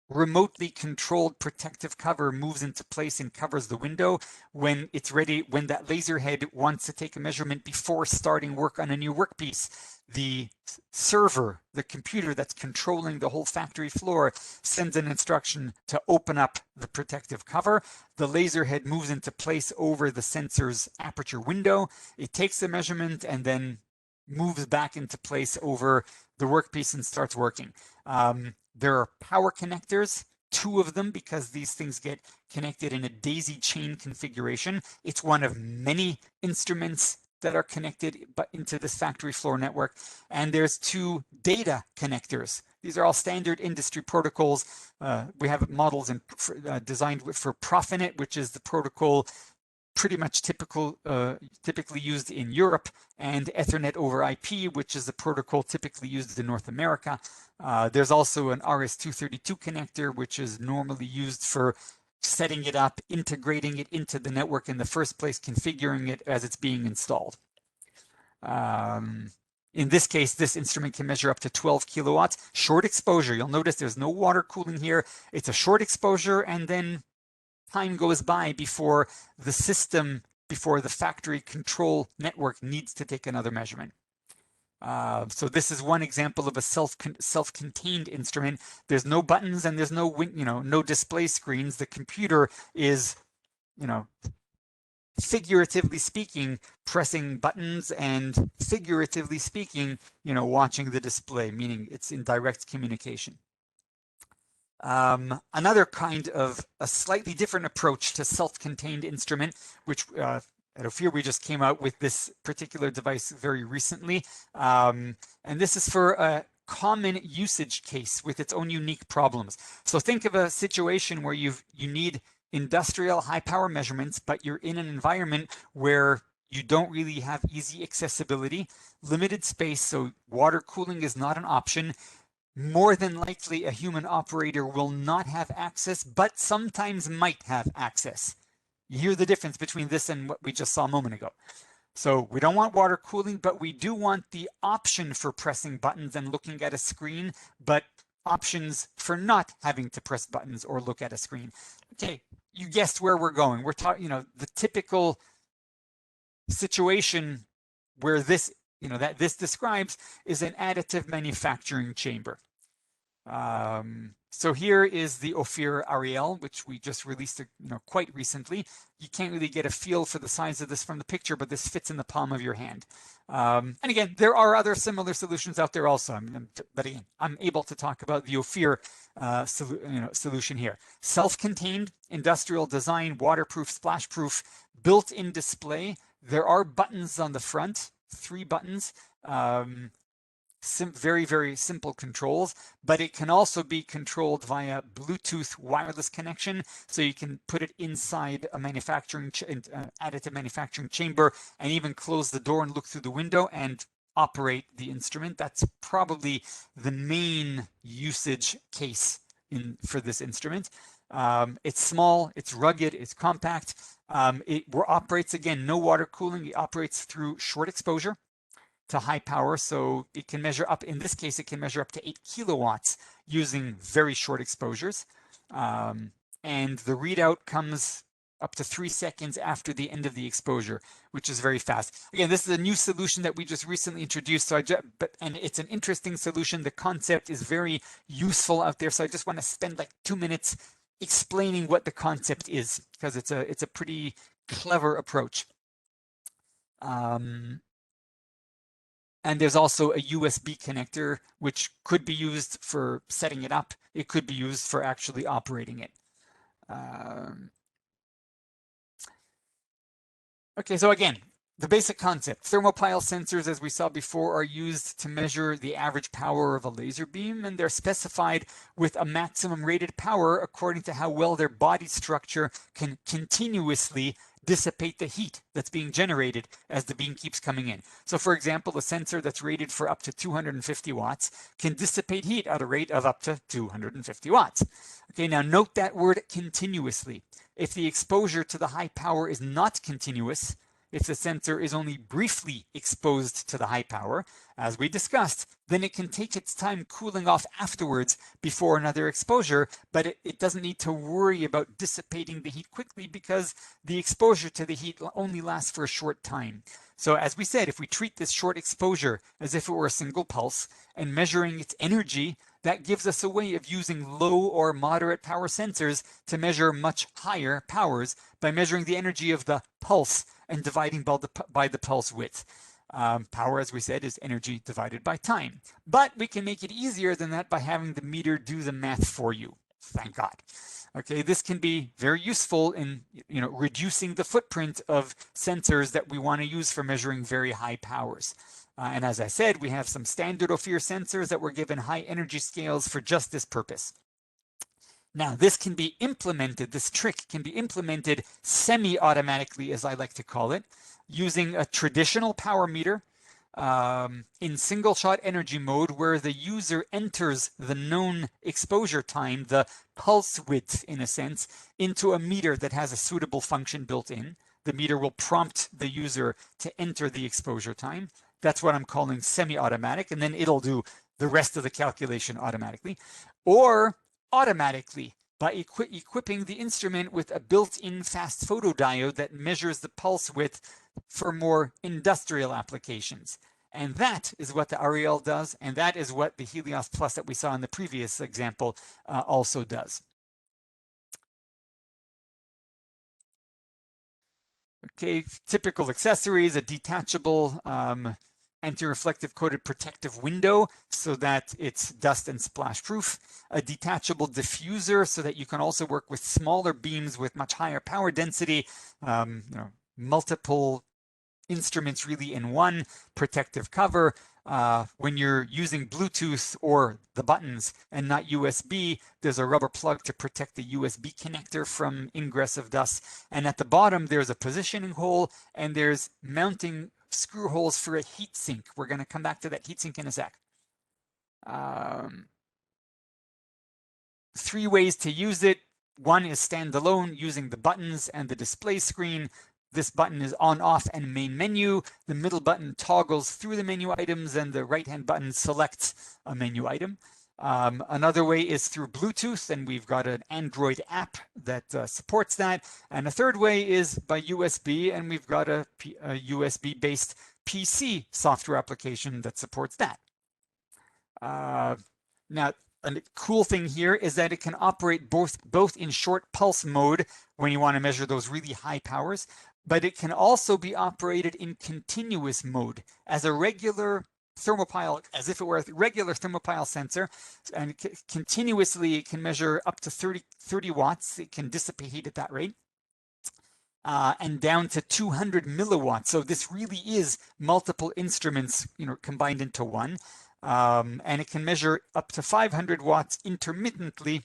remotely controlled protective cover moves into place and covers the window. When it's ready, when that laser head wants to take a measurement before starting work on a new workpiece, the server, the computer that's controlling the whole factory floor, sends an instruction to open up the protective cover. The laser head moves into place over the sensor's aperture window. It takes the measurement and then moves back into place over the workpiece and starts working. There are power connectors, 2 of them, because these things get connected in a daisy chain configuration. It's one of many instruments that are connected into this factory floor network. And there's 2 data connectors. These are all standard industry protocols. We have models designed for Profinet, which is the protocol pretty much typically used in Europe, and Ethernet over IP, which is the protocol typically used in North America. There's also an RS-232 connector, which is normally used for setting it up, integrating it into the network in the first place, configuring it as it's being installed. In this case, this instrument can measure up to 12 kilowatts. Short exposure. You'll notice there's no water cooling here. It's a short exposure, and then time goes by before the system, before the factory control network needs to take another measurement. So this is one example of a self-contained instrument. There's no buttons and there's no no display screens. The computer is, figuratively speaking, pressing buttons, and figuratively speaking, watching the display, meaning it's in direct communication. Another kind of a slightly different approach to self-contained instrument, which at Ophir we just came out with this particular device very recently, and this is for a common usage case with its own unique problems. So think of a situation where you need industrial high power measurements, but you're in an environment where you don't really have easy accessibility, limited space, so water cooling is not an option. More than likely, a human operator will not have access, but sometimes might have access. You hear the difference between this and what we just saw a moment ago. So we don't want water cooling, but we do want the option for pressing buttons and looking at a screen, but options for not having to press buttons or look at a screen. Okay, you guessed where we're going. We're talking, the typical situation where this, that this describes is an additive manufacturing chamber. So here is the Ophir Oririel, which we just released, quite recently. You can't really get a feel for the size of this from the picture, but this fits in the palm of your hand. And again, there are other similar solutions out there also. But again, I'm able to talk about the Ophir solution here. Self-contained, industrial design, waterproof, splash-proof, built-in display. There are buttons on the front, 3 buttons. Very, very simple controls, but it can also be controlled via Bluetooth wireless connection. So you can put it inside a additive manufacturing chamber and even close the door and look through the window and operate the instrument. That's probably the main usage case for this instrument. It's small, it's rugged, it's compact. It operates, again, no water cooling. It operates through short exposure to high power, so it can measure up, in this case, it can measure up to 8 kilowatts using very short exposures. And the readout comes up to 3 seconds after the end of the exposure, which is very fast. Again, this is a new solution that we just recently introduced, and it's an interesting solution. The concept is very useful out there, so I just want to spend like 2 minutes explaining what the concept is, because it's a pretty clever approach. And there's also a USB connector, which could be used for setting it up. It could be used for actually operating it. Okay, so again, the basic concept. Thermopile sensors, as we saw before, are used to measure the average power of a laser beam, and they're specified with a maximum rated power according to how well their body structure can continuously dissipate the heat that's being generated as the beam keeps coming in. So for example, a sensor that's rated for up to 250 watts can dissipate heat at a rate of up to 250 watts. Okay, now note that word continuously. If the exposure to the high power is not continuous, if the sensor is only briefly exposed to the high power, as we discussed, then it can take its time cooling off afterwards before another exposure, but it doesn't need to worry about dissipating the heat quickly because the exposure to the heat only lasts for a short time. So as we said, if we treat this short exposure as if it were a single pulse and measuring its energy, that gives us a way of using low or moderate power sensors to measure much higher powers by measuring the energy of the pulse and dividing by the pulse width. Power, as we said, is energy divided by time. But we can make it easier than that by having the meter do the math for you. Thank God. Okay, this can be very useful in reducing the footprint of sensors that we want to use for measuring very high powers. And as I said, we have some standard Ophir sensors that were given high energy scales for just this purpose. Now, this can be implemented, this trick can be implemented semi-automatically, as I like to call it, using a traditional power meter in single-shot energy mode where the user enters the known exposure time, the pulse width in a sense, into a meter that has a suitable function built in. The meter will prompt the user to enter the exposure time. That's what I'm calling semi-automatic, and then it'll do the rest of the calculation automatically. Or automatically by equipping the instrument with a built-in fast photodiode that measures the pulse width for more industrial applications. And that is what the Oririel does, and that is what the Helios Plus that we saw in the previous example also does. Okay, typical accessories, a detachable anti-reflective coated protective window so that it's dust and splash proof, a detachable diffuser so that you can also work with smaller beams with much higher power density, multiple instruments really in one, protective cover. When you're using Bluetooth or the buttons and not USB, there's a rubber plug to protect the USB connector from ingress of dust. And at the bottom, there's a positioning hole and there's mounting screw holes for a heat sink. We're going to come back to that heat sink in a sec. 3 ways to use it. One is standalone using the buttons and the display screen. This button is on, off, and main menu. The middle button toggles through the menu items, and the right-hand button selects a menu item. Another way is through Bluetooth, and we've got an Android app that supports that. And a third way is by USB, and we've got a USB-based PC software application that supports that. Now, a cool thing here is that it can operate both in short pulse mode when you want to measure those really high powers, but it can also be operated in continuous mode as a regular Thermopile, as if it were a regular Thermopile sensor, and continuously it can measure up to 30 watts. It can dissipate heat at that rate. And down to 200 milliwatts. So this really is multiple instruments, combined into one. And it can measure up to 500 watts intermittently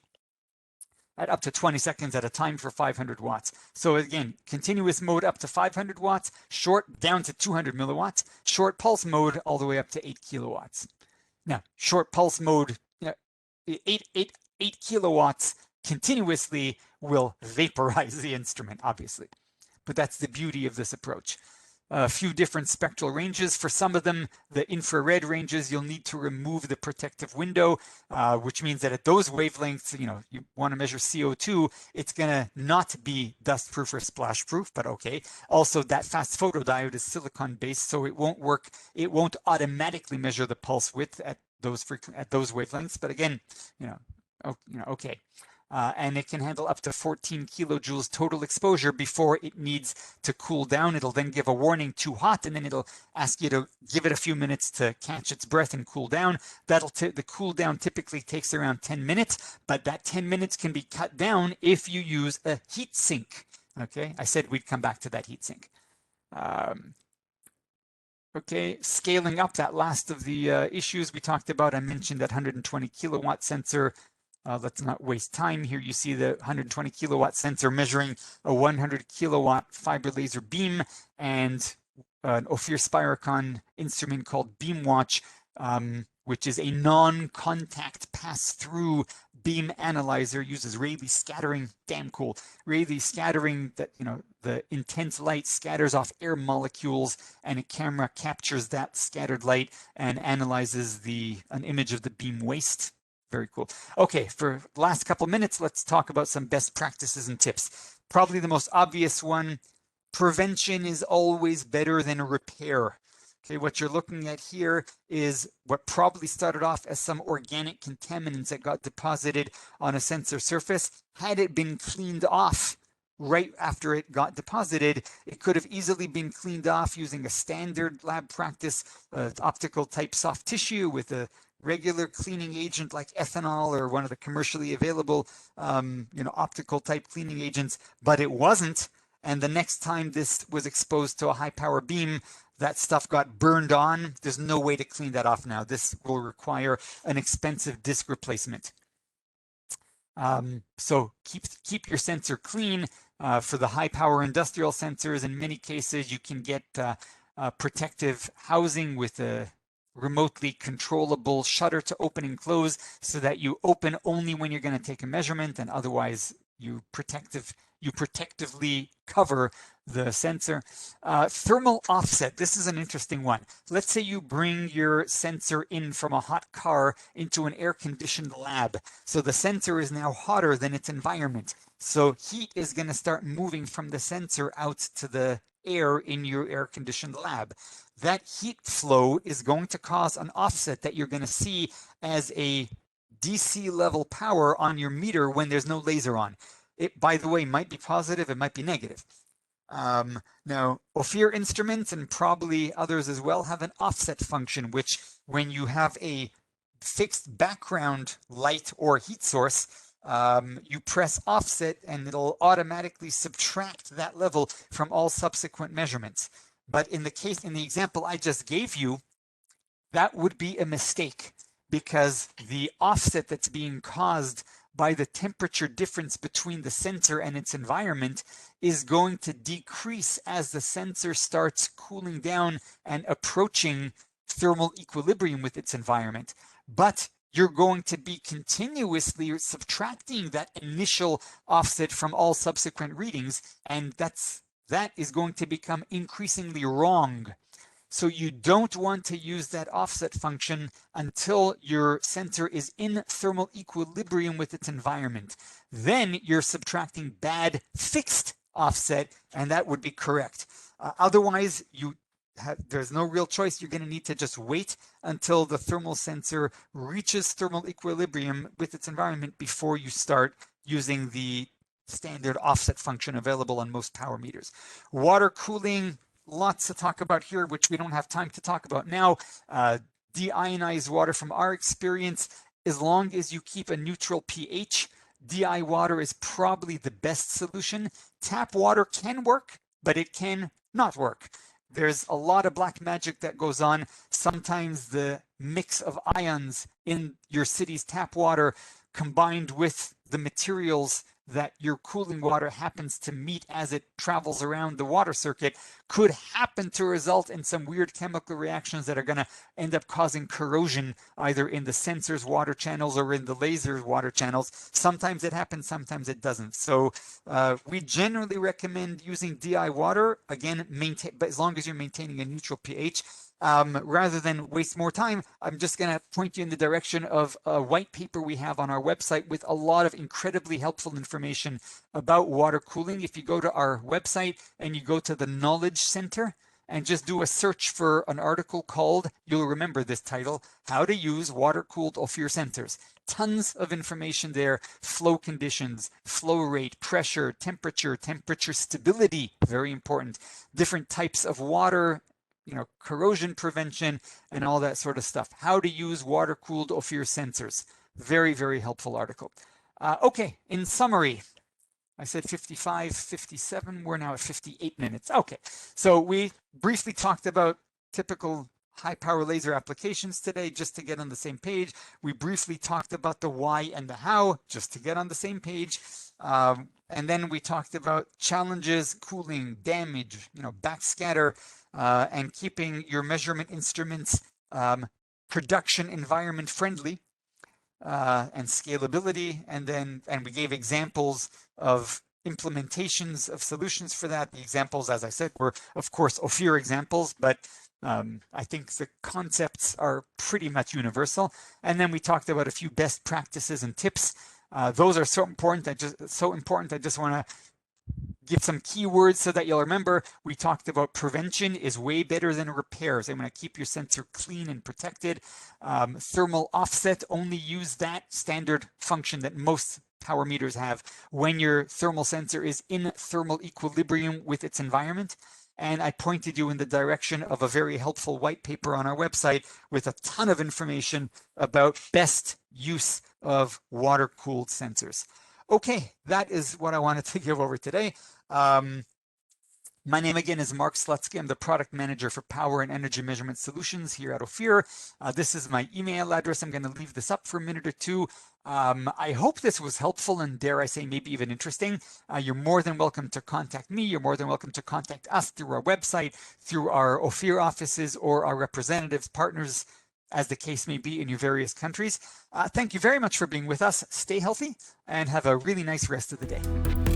at up to 20 seconds at a time for 500 watts. So again, continuous mode up to 500 watts, short down to 200 milliwatts, short pulse mode all the way up to 8 kilowatts. Now, short pulse mode, 8 kilowatts continuously will vaporize the instrument, obviously. But that's the beauty of this approach. A few different spectral ranges. For some of them, the infrared ranges, you'll need to remove the protective window, which means that at those wavelengths, you want to measure CO2, it's going to not be dust proof or splash proof, but okay. Also, that fast photodiode is silicon based, so it won't work. It won't automatically measure the pulse width at those wavelengths. But again, okay. And it can handle up to 14 kilojoules total exposure before it needs to cool down. It'll then give a warning too hot, and then it'll ask you to give it a few minutes to catch its breath and cool down. The cool down typically takes around 10 minutes, but that 10 minutes can be cut down if you use a heat sink. Okay, I said we'd come back to that heat sink. Okay, scaling up, that last of the issues we talked about. I mentioned that 120 kilowatt sensor. let's not waste time here. You see the 120 kilowatt sensor measuring a 100 kilowatt fiber laser beam, and an Ophir Spiricon instrument called BeamWatch, which is a non-contact pass-through beam analyzer, uses Rayleigh scattering. Damn cool. Rayleigh scattering, that, you know, the intense light scatters off air molecules, and a camera captures that scattered light and analyzes an image of the beam waste. Very cool. Okay, for the last couple minutes, let's talk about some best practices and tips. Probably the most obvious one: prevention is always better than repair. Okay, what you're looking at here is what probably started off as some organic contaminants that got deposited on a sensor surface. Had it been cleaned off right after it got deposited, it could have easily been cleaned off using a standard lab practice, optical type soft tissue with a regular cleaning agent like ethanol or one of the commercially available optical type cleaning agents, but it wasn't. And the next time this was exposed to a high power beam, that stuff got burned on. There's no way to clean that off now. This will require an expensive disc replacement. So keep your sensor clean. For the high power industrial sensors, in many cases, you can get protective housing with a remotely controllable shutter to open and close, so that you open only when you're going to take a measurement, and otherwise you protectively cover the sensor. Thermal offset. This is an interesting one. Let's say you bring your sensor in from a hot car into an air-conditioned lab. So the sensor is now hotter than its environment. So heat is going to start moving from the sensor out to the air in your air-conditioned lab. That heat flow is going to cause an offset that you're going to see as a DC level power on your meter when there's no laser on. It, by the way, might be positive, it might be negative. Now, Ophir instruments, and probably others as well, have an offset function, which when you have a fixed background light or heat source, you press offset and it'll automatically subtract that level from all subsequent measurements. But in the example I just gave you, that would be a mistake, because the offset that's being caused by the temperature difference between the sensor and its environment is going to decrease as the sensor starts cooling down and approaching thermal equilibrium with its environment. But you're going to be continuously subtracting that initial offset from all subsequent readings, and that is going to become increasingly wrong. So you don't want to use that offset function until your sensor is in thermal equilibrium with its environment. Then you're subtracting bad fixed offset, and that would be correct. Otherwise, there's no real choice. You're going to need to just wait until the thermal sensor reaches thermal equilibrium with its environment before you start using the standard offset function available on most power meters. Water cooling. Lots to talk about here, which we don't have time to talk about now. Deionized water, from our experience, as long as you keep a neutral pH, DI water is probably the best solution. Tap water can work, but it can not work. There's a lot of black magic that goes on. Sometimes the mix of ions in your city's tap water combined with the materials that your cooling water happens to meet as it travels around the water circuit could happen to result in some weird chemical reactions that are going to end up causing corrosion either in the sensor's water channels or in the laser's water channels. Sometimes it happens, sometimes it doesn't. So we generally recommend using DI water, again, but as long as you're maintaining a neutral pH. Rather than waste more time, I'm just going to point you in the direction of a white paper we have on our website with a lot of incredibly helpful information about water cooling. If you go to our website and you go to the Knowledge Center and just do a search for an article called, you'll remember this title, How to Use Water-Cooled Ophir Sensors. Tons of information there: flow conditions, flow rate, pressure, temperature stability, very important, different types of water, corrosion prevention, and all that sort of stuff. How to use water-cooled Ophir sensors. Very, very helpful article. Okay, in summary, I said 55, 57. We're now at 58 minutes. Okay, so we briefly talked about typical high power laser applications today, just to get on the same page. We briefly talked about the why and the how, just to get on the same page. And then we talked about challenges, cooling, damage, backscatter, and keeping your measurement instruments production environment friendly, and scalability. And we gave examples of implementations of solutions for that. The examples, as I said, were of course Ophir examples, but I think the concepts are pretty much universal. And then we talked about a few best practices and tips. Those are so important. I just want to give some keywords so that you'll remember. We talked about prevention is way better than repairs. I'm going to keep your sensor clean and protected. Thermal offset, only use that standard function that most power meters have when your thermal sensor is in thermal equilibrium with its environment. And I pointed you in the direction of a very helpful white paper on our website with a ton of information about best use of water-cooled sensors. Okay, that is what I wanted to give over today. My name again is Mark Slutzki. I'm the product manager for power and energy measurement solutions here at Ophir. This is my email address. I'm going to leave this up for a minute or two. I hope this was helpful and, dare I say, maybe even interesting. You're more than welcome to contact me. You're more than welcome to contact us through our website, through our Ophir offices, or our representatives, partners, as the case may be in your various countries. Thank you very much for being with us. Stay healthy and have a really nice rest of the day.